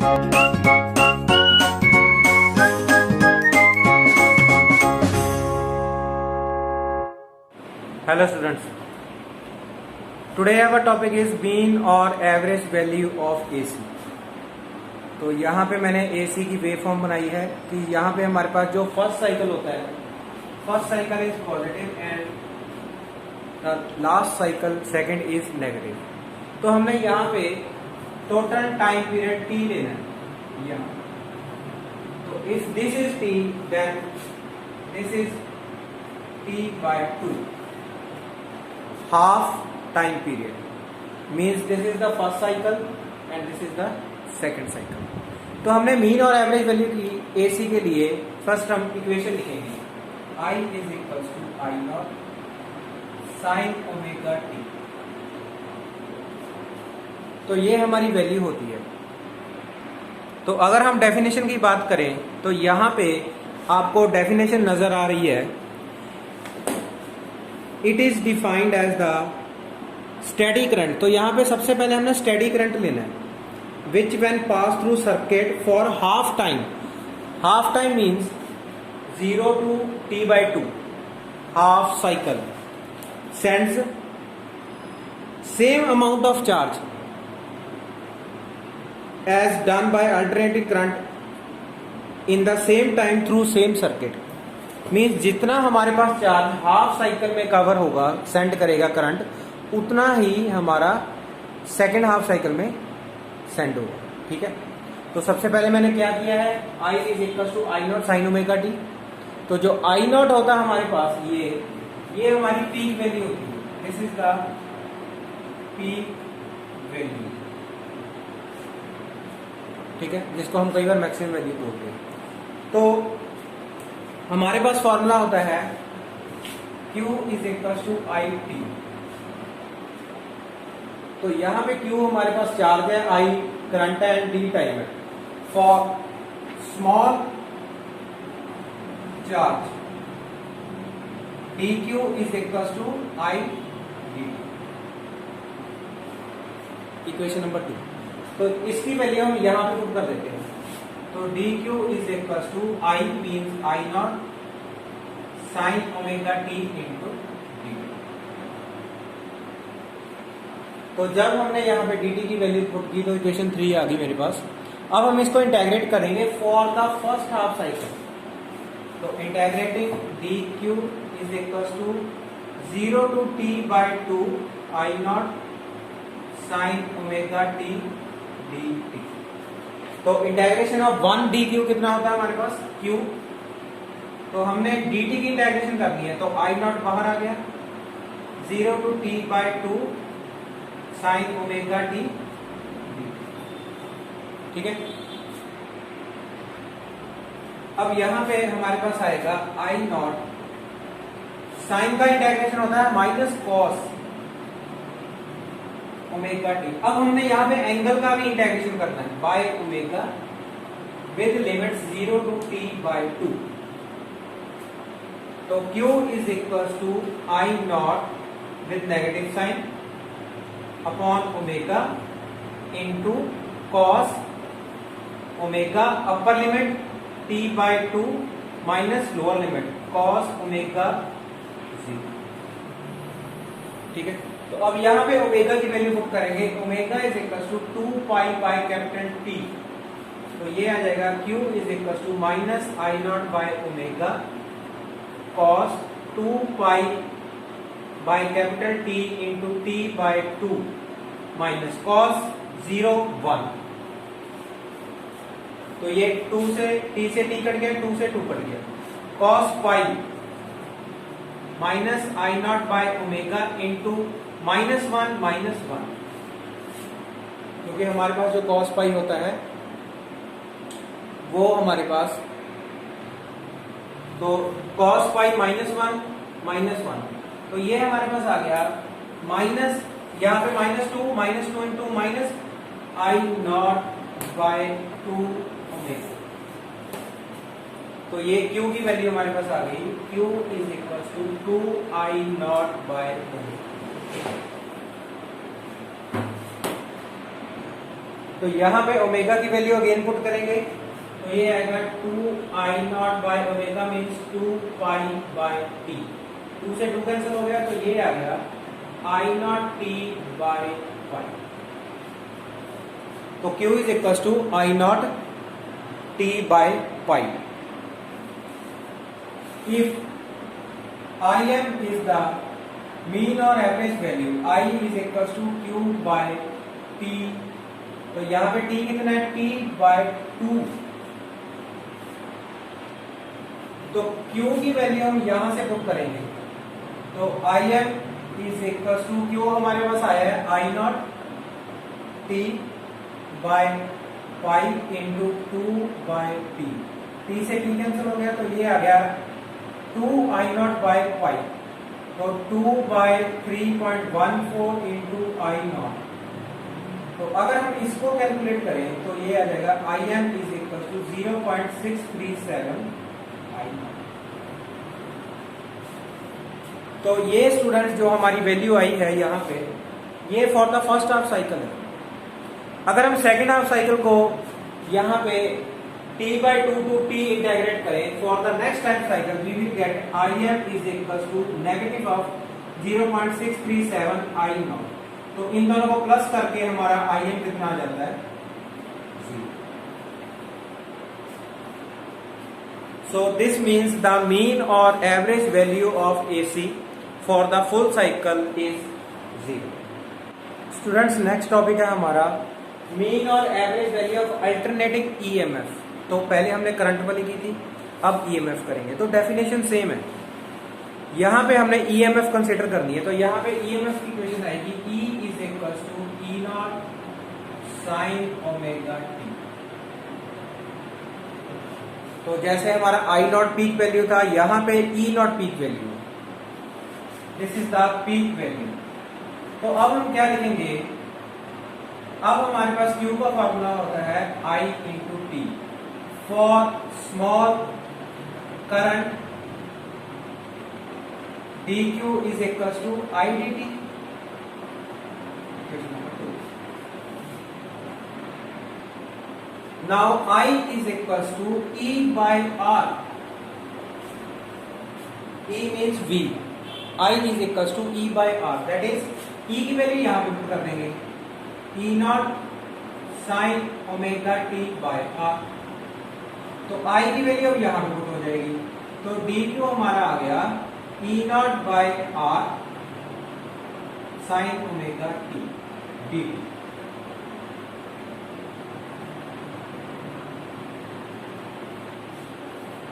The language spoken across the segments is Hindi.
Hello students, today our topic is mean or average value of AC। तो यहाँ पे मैंने AC की वेव फॉर्म बनाई है कि यहाँ पे हमारे पास जो फर्स्ट साइकिल होता है, first cycle is positive and the last cycle second is negative. तो हमने यहाँ पे टोटल टाइम पीरियड T लेना है यहाँ। तो if this is T then this is T by 2। half time period means this is the first cycle and this is the second cycle। तो हमने मीन और एवरेज वैल्यू की AC के लिए फर्स्ट हम इक्वेशन लिखेंगे I is equals to I naught sin omega t। तो ये हमारी वैल्यू होती है। तो अगर हम डेफिनेशन की बात करें तो यहाँ पे आपको डेफिनेशन नजर आ रही है। It is defined as the steady current. तो यहाँ पे सबसे पहले हमने स्टेडी करंट लेना है which when pass through circuit for half time. Half time means 0 to T/2 half cycle sends same amount of charge as done by alternating current in the same time through same circuit. Means जितना हमारे पास चार्ज हाफ साइकिल में कवर होगा, सेंड करेगा करंट, उतना ही हमारा सेकेंड हाफ साइकिल में सेंड होगा। ठीक है, तो सबसे पहले मैंने क्या किया है, I is equal to I naught sine omega t. तो जो I नॉट होता है हमारे पास ये हमारी पीक वैल्यू होती है। This is the peak value. ठीक है, जिसको हम कई बार मैक्सिमम वैल्यू बोलते हैं। तो हमारे पास फॉर्मूला होता है Q is equal to I T। तो यहां पे Q हमारे पास चार्ज है, I करंट है एंड D टाइम है। For small charge dQ is equal to I dt। Equation number 2। तो इसकी वैल्यू हम यहां पे पुट कर देते हैं। तो dQ is equal to I means I naught sine omega t into dt। तो जब हमने यहाँ पे dt की वैल्यू पुट की तो इक्वेशन 3 आ गई मेरे पास। अब हम इसको इंटेग्रेट करेंगे for the first half cycle. तो integrating dQ is equal to 0 to T/2 I naught sine omega T dt। तो इंटेग्रेशन ऑफ 1 dQ कितना होता है हमारे पास Q। तो हमने dt की इंटेग्रेशन करनी है तो I नॉट बाहर आ गया, 0 to T/2 sign omega T. ठीक है, अब यहां पे हमारे पास आएगा I नॉट साइन का इंटेग्रेशन होता है माइनस कॉस ओमेगा टी। अब हमने यहाँ पे एंगल का भी इंटेग्रेशन करना है by omega with limit 0 to T/2। तो Q is equal to I naught with negative sine upon omega into cos omega upper limit T/2 minus lower limit cos omega 0। ठीक है, तो अब यहाँ पे ओमेगा की वैल्यू पुट करेंगे। Omega is equal to 2 pi by capital T। तो ये आ जाएगा Q is equal to minus I naught by omega cos 2 pi by capital T into T/2 minus cos 0 1। तो ये 2 से T से T कट गया, 2 से 2 कट गया, cos pi minus I naught by omega into -1 -1। क्योंकि हमारे पास जो कॉस पाई होता है वो हमारे पास, तो कॉस पाई -1 -1। तो ये हमारे पास आ गया माइनस, यहाँ पे -2 into minus I naught by 2 omega. तो ये Q की वैल्यू हमारे पास आ गई, Q is equal to 2I naught by omega. तो यहाँ पे ओमेगा की वैल्यू अगेन पुट करेंगे, तो ये आएगा 2I0 by omega means 2 by T. 2 से 2 कैंसिल हो गया, तो ये आ गया I0 t बाय पाई। तो Q is equal to I0 t by pi. If Im is the mean or average value, I is equals to Q by T, तो यहाँ पे T कितना है, T by 2। तो Q की वैल्यू हम यहां से पुट करेंगे, तो Im is equals to Q हमारे पास आया है I0 T by pi into 2 by T। T से T कैंसिल हो गया, तो ये आ गया 2I0 बाय पाई, तो 2 बाय 3.14 इंटू I0। तो अगर हम इसको कैलकुलेट करें तो ये आ जाएगा Im is equal to 0.637 I0। तो ये स्टूडेंट्स जो हमारी वैल्यू आई है यहाँ पे, ये for the first half cycle है। अगर हम सेकेंड हाफ साइकिल को यहाँ पे t by 2 to t integrate करें, for the next time cycle we will get Im is equal to negative of 0.637 I0। तो इन दोनों को प्लस करके हमारा Im कितना आ जाता है, 0। So this means the mean और average value of AC for the full cycle is 0। Students next topic है हमारा मीन और average value of alternating EMF। तो पहले हमने करंट वाली की थी, अब EMF करेंगे, तो डेफिनेशन सेम है। यहां पे हमने EMF कंसीडर करनी है, तो यहां पे EMF की इक्वेशन आएगी E is equal to E0 sine omega t। तो जैसे हमारा I0 पीक वैल्यू था, यहां पे E0 peak value, this is the peak value. तो अब हम क्या लिखेंगे, अब हमारे पास Q का फॉर्मूला होता है I into T for small current dq is equals to I dt। Now I is equals to E by R। E means V, I is equals to E by R, that is E की वैल्यू यहाँ पे पुट कर देंगे, E0 sine omega t by R। तो I की वैल्यू अब यहाँ पे पुट हो जाएगी, तो dq हमारा आ गया E0 by R sine omega t dt।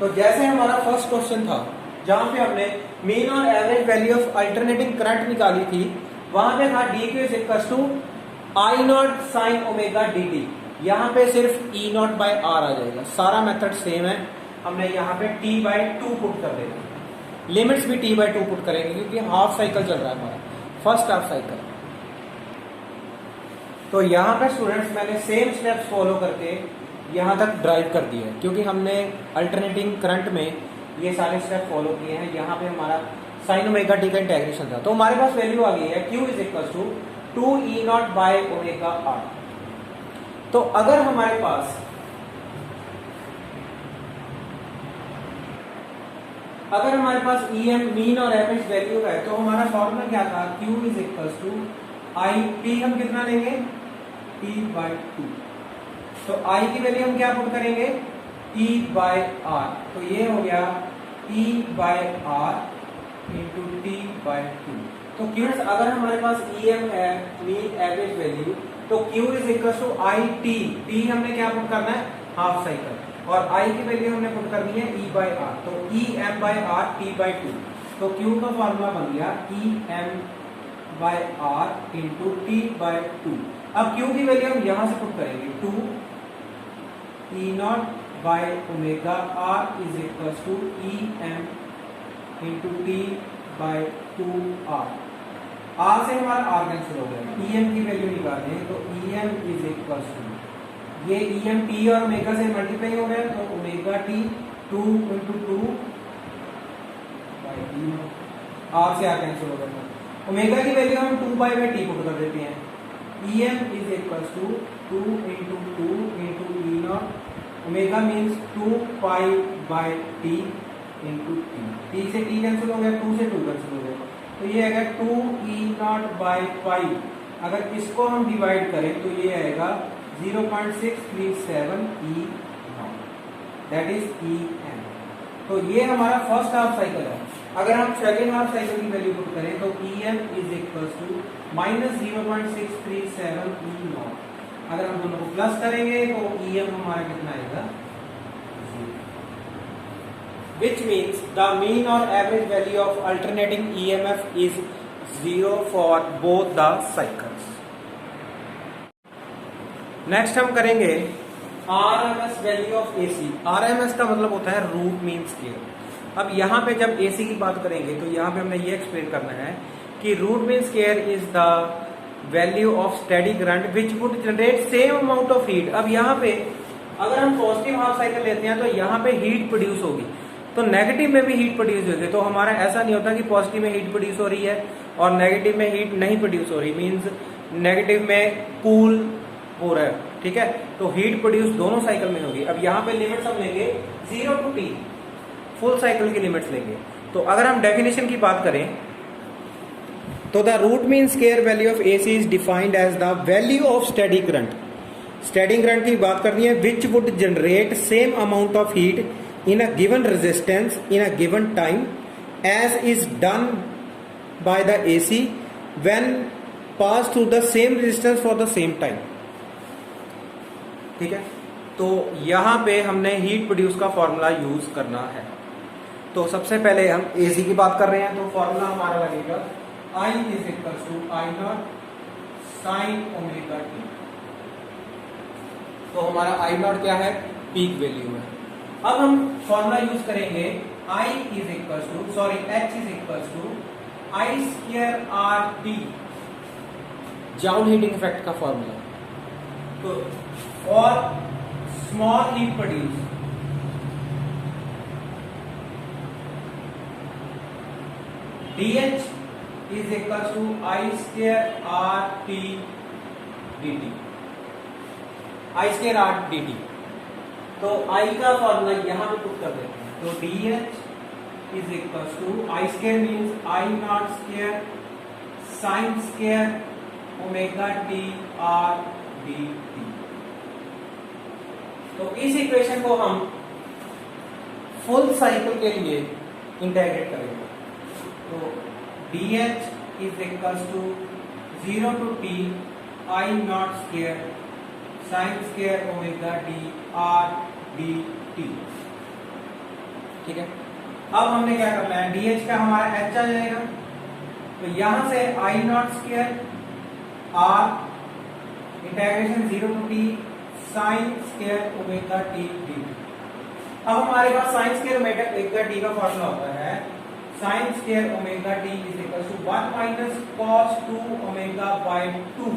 तो जैसे हमारा फर्स्ट क्वेश्चन था जहां पे हमने मीन और average value of alternating current निकाली थी, वहां पे था dq is equal to I0 sine omega dt। यहाँ पे सिर्फ E0 बाय R आ जाएगा, सारा मेथड सेम है। हमने यहाँ पे t बाय 2 पुट कर देगा, लिमिट्स भी t बाय 2 पुट करेंगे क्योंकि हाफ साइकिल चल रहा है हमारा, फर्स्ट हाफ साइकिल। तो यहाँ पे स्टूडेंट्स मैंने सेम स्टेप्स फॉलो करके यहाँ तक ड्राइव कर दिया है, क्योंकि हमने अल्टरनेटिंग करंट में ये सारे स्टेप फॉलो किए हैं। यहाँ पे हमारा साइन ओमेगा टी का इंटीग्रेशन था, तो हमारे पास वैल्यू आ गई है Q is equal to 2E0 by omega R। तो अगर हमारे पास EM मीन और एवरेज वैल्यू है, तो हमारा फॉर्मूला क्या था, Q is equal to I, T हम कितना लेंगे, T बाय 2। तो I की वैल्यू हम क्या पुट करेंगे, E बाय R। तो ये हो गया E by R into T by 2। तो Q अगर हमारे पास EM है मीन एवरेज वैल्यू, तो Q is equal to I t. T हमने क्या पुट करना है, हाफ साइकिल, और I की वैल्यू हमने पुट करनी है E बाय R। तो E M by R T by 2। तो Q का फॉर्मूला बन गया E M by R into T by 2। अब Q की वैल्यू हम यहां से पुट करेंगे, 2 E0 by omega R is equal to E M into T by 2R। R से हमारा R कैंसिल हो गया, EM की वैल्यू निकाल दें, तो EM इज इक्वल टू, ये EM T और ओमेगा से मल्टीप्लाई हो गया, तो omega T 2 into 2 by R से R कैंसिल हो गया। ओमेगा की वैल्यू हम 2 बाय T पुट कर देते हैं, EM is equals to 2 into 2 into E naught. Omega means 2 pi by T into T. T से टी कैंसिल हो गया, 2 से 2 कैंसिल हो गया, तो ये आएगा 2 ई नॉट बाई पाई. अगर इसको हम डिवाइड करें तो ये आएगा 0.637 E naught, that is E M. तो ये हमारा फर्स्ट हाफ साइकिल है. अगर हम सेकेंड हाफ साइकिल की वैल्यू पुट करें तो E M is equal to minus 0.637 E naught. अगर हम दोनों को प्लस करेंगे तो ई एम हमारा कितना आएगा, which means the mean or average value of alternating EMF is 0 for both the cycles. Next हम करेंगे RMS value of AC. RMS का मतलब होता है रूट मीन स्क्वायर. अब यहाँ पे जब AC की बात करेंगे तो यहाँ पे हमने ये एक्सप्लेन करना है कि root mean square is the value of steady current which would generate same amount of heat. अब यहाँ पे अगर हम पॉजिटिव हाफ साइकिल लेते हैं तो यहाँ पे हीट प्रोड्यूस होगी, तो नेगेटिव में भी हीट प्रोड्यूस होगी. तो हमारा ऐसा नहीं होता कि पॉजिटिव में हीट प्रोड्यूस हो रही है और नेगेटिव में हीट नहीं प्रोड्यूस हो रही, मींस नेगेटिव में कूल हो रहा है. ठीक है, तो हीट प्रोड्यूस दोनों साइकिल में होगी. अब यहाँ पे लिमिट्स हम लेंगे 0 to t, फुल साइकिल की लिमिट्स लेंगे. तो अगर हम डेफिनेशन की बात करें तो the root mean square value of AC is defined as the value of steady current. Steady current की बात करनी है which would generate same amount of heat in a given resistance in a given time as is done by the AC when passed through the same resistance for the same time. ठीक है, तो यहां पे हमने हीट प्रोड्यूस का फॉर्मूला यूज करना है. तो सबसे पहले हम AC की बात कर रहे हैं, तो फॉर्मूला हमारा लगेगा I is equals to I naught sin omega t. तो हमारा I naught क्या है, पीक वैल्यू है. अब हम फॉर्मूला यूज करेंगे I is equal to sorry H is equal to I square R t, joule heating effect का फॉर्मूला. तो for small heat produce DH is equal to I square R t d t, I square R d t. तो I का फॉर्मूला यहां पे पुट कर देते हैं. तो DH is equal to I square means I not square sine square omega T R d t. तो इस इक्वेशन को हम फुल साइकिल के लिए इंटीग्रेट करेंगे. तो DH is equal to 0 to t I not square sine square omega d R d t. ठीक है, अब हमने क्या करना है, DH का हमारा H आ जाएगा. तो यहां से I not square R integration 0 to t sine square omega t d. अब हमारे पास साइन स्क्वायर ओमेगा टी का फॉर्मूला होता है sine square omega t is equal to 1 minus cos 2 omega by 2.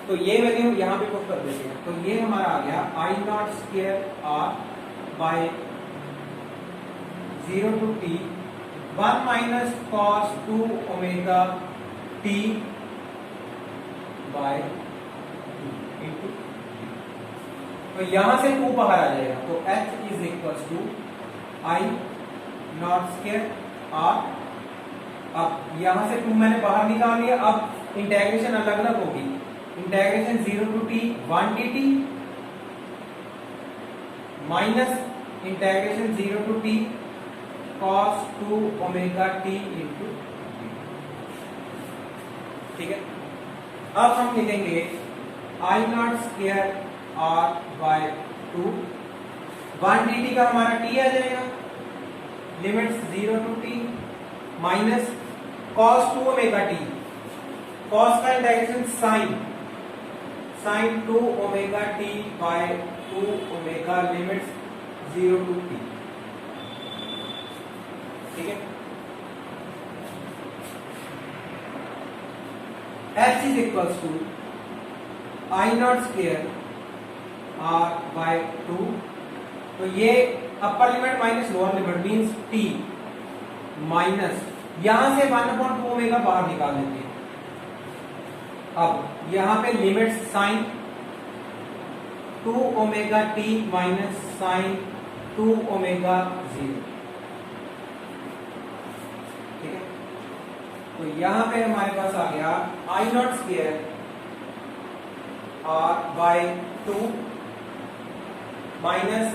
तो ये वैल्यू यहां पे पुट कर देते हैं. तो ये हमारा आ गया I not square R by 0 to t 1 minus cos 2 omega t by 2 into. तो यहां से 2 बाहर आ जाएगा. तो H is equal to I not square R. अब यहां से 2 मैंने बाहर निकाल लिया. अब इंटीग्रेशन अलग अलग होगी. Integration 0 to t 1 dt minus integration 0 to t cos 2 omega t into. ठीक है, अब हम लिखेंगे I not square R by 2. 1 dt का हमारा t आ जाएगा, limits 0 to t minus cos 2 omega t. cos का integration sin 2 omega t by 2 omega limits 0 to t. ठीक है, H is equal to I not square R by 2. तो ये upper limit minus lower limit means t minus यहां से 1/2 ओमेगा बाहर निकाल देते हैं. अब यहां पे limit sine 2 omega t minus sine 2 omega 0, ठीक है। तो यहां पे हमारे पास आ गया I not square R by 2 minus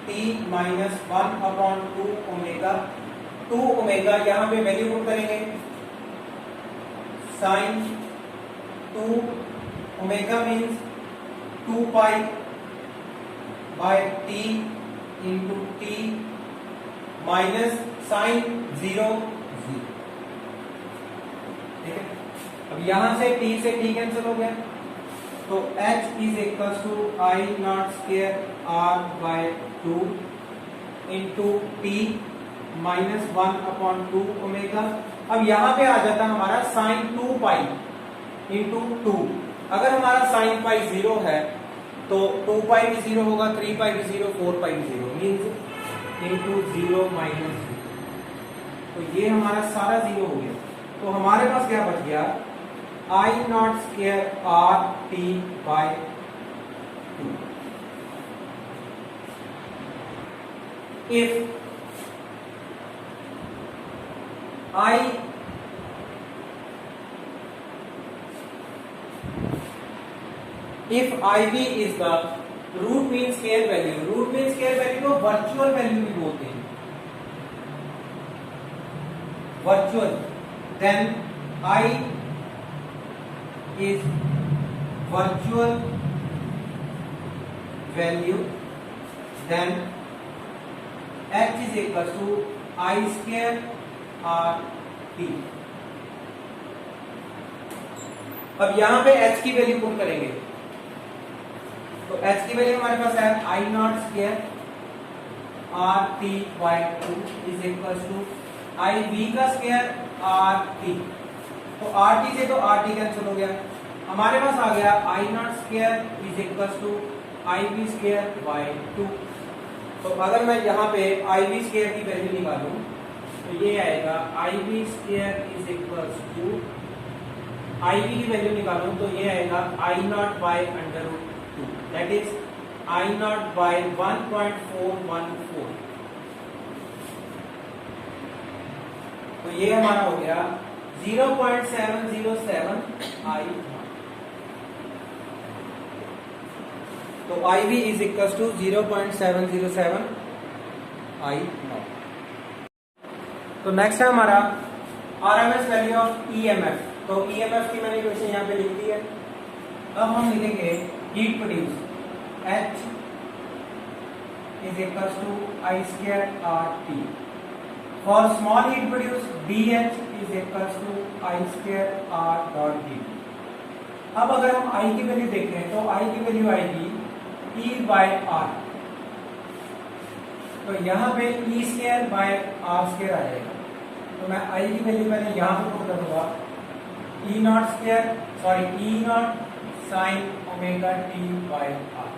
T minus 1 upon 2 omega. 2 omega यहां पे वैल्यू पुट करेंगे, sine 2 omega means 2 pi by T into T minus sine 0 0, ठीक है। अब यहां से t से t कैंसिल हो गया, तो h is equal to I not square r by 2 into T minus 1 upon 2 omega. अब यहां पे आ जाता हमारा साइन 2 पाई इंटू 2। अगर हमारा साइन पाई 0 है तो 2 पाई भी 0 होगा, 3 पाई भी 0, 4 पाई भी 0 मीन्स इंटू 0 माइनस 0। तो ये हमारा सारा 0 हो गया। तो हमारे पास क्या बच गया, I not square R T by 2। If IV is the root mean square value, root mean square value को वर्चुअल वैल्यू भी बोलते हैं, virtual, then I is virtual value, then H is equal to I square R T। अब यहां पे H की वैल्यू पुट करेंगे, तो H की वैल्यू हमारे पास है I not square R T by 2 is equal to I V का स्क्वायर आर टी। तो आर टी से तो आर टी कैंसिल हो गया, हमारे पास आ गया I not square is equal to I V square by 2। तो अगर मैं यहाँ पे आई वी स्क्वायर की वैल्यू निकालूं तो ये आएगा I V square is equal to, I V की वैल्यू निकालूं तो ये आएगा I naught by under root 2, that is I naught by 1.414। तो ये हमारा हो गया 0.707 आई। तो I V is equal to 0.707 I not. तो नेक्स्ट है हमारा आरएमएस वैल्यू ऑफ ईएमएफ। तो ईएमएफ की मैंने इक्वेशन यहाँ पे लिख दी है। अब हम लिखेंगे heat produce H is equal to I square R t. For small heat produce DH is equal to I square R dot d. अब अगर हम I की वैल्यू देखें तो I की वैल्यू आएगी E बाय R। तो यहाँ पे E square by R square आ जाएगा। तो मैं I की वैल्यू मैंने यहाँ पे पुट करूंगा E not square, sorry E not sine omega t by R।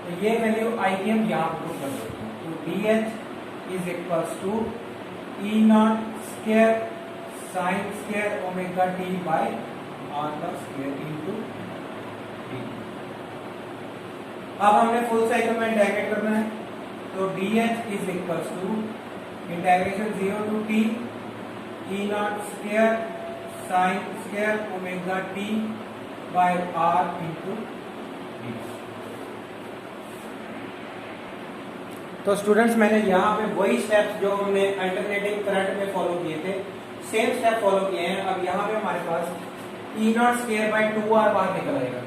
तो ये वैल्यू I की हम यहाँ पे पुट कर देते हैं। तो DH is equal to E not square sine square omega t by R का स्क्वायर इनटू टी। अब हमने फुल साइकिल में इंटीग्रेट करना है, तो DH is equal to integration 0 to t E not square sine square omega t by R into t. तो स्टूडेंट्स मैंने यहाँ पे वही स्टेप्स जो हमने अल्टरनेटिंग करंट में फॉलो किए थे, सेम स्टेप फॉलो किए हैं। अब यहाँ पे हमारे पास E not square by 2R बाहर निकल आएगा,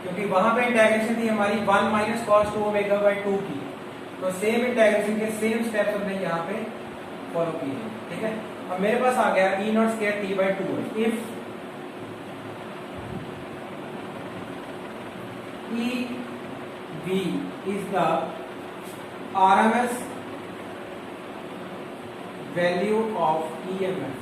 क्योंकि वहां पे इंटीग्रेशन थी हमारी 1 माइनस कॉस 2 ओमेगा बाय 2 की। तो सेम इंटीग्रेशन के सेम स्टेप्स हमने यहाँ पे फॉलो किए हैं, ठीक है। अब मेरे पास आ गया E not square t by 2। If E V is the RMS value of EMF,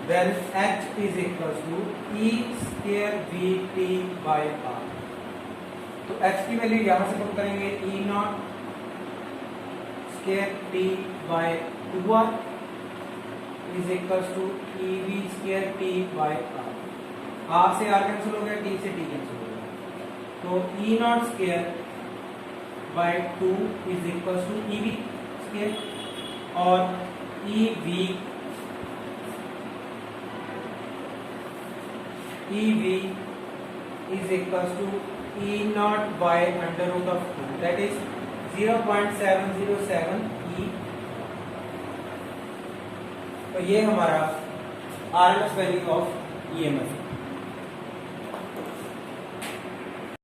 then H is equal to E square VT by R। तो H की वैल्यू यहां से पुट करेंगे E not square t by 2r is equals to EV square t by r से r कैंसिल हो गया, t से t कैंसिल हो गया, तो E not square by 2 is equals to EV square और EV is equals to E naught by under root of 2, that is 0.707 E। तो ये हमारा RMS वैल्यू ऑफ EMF है।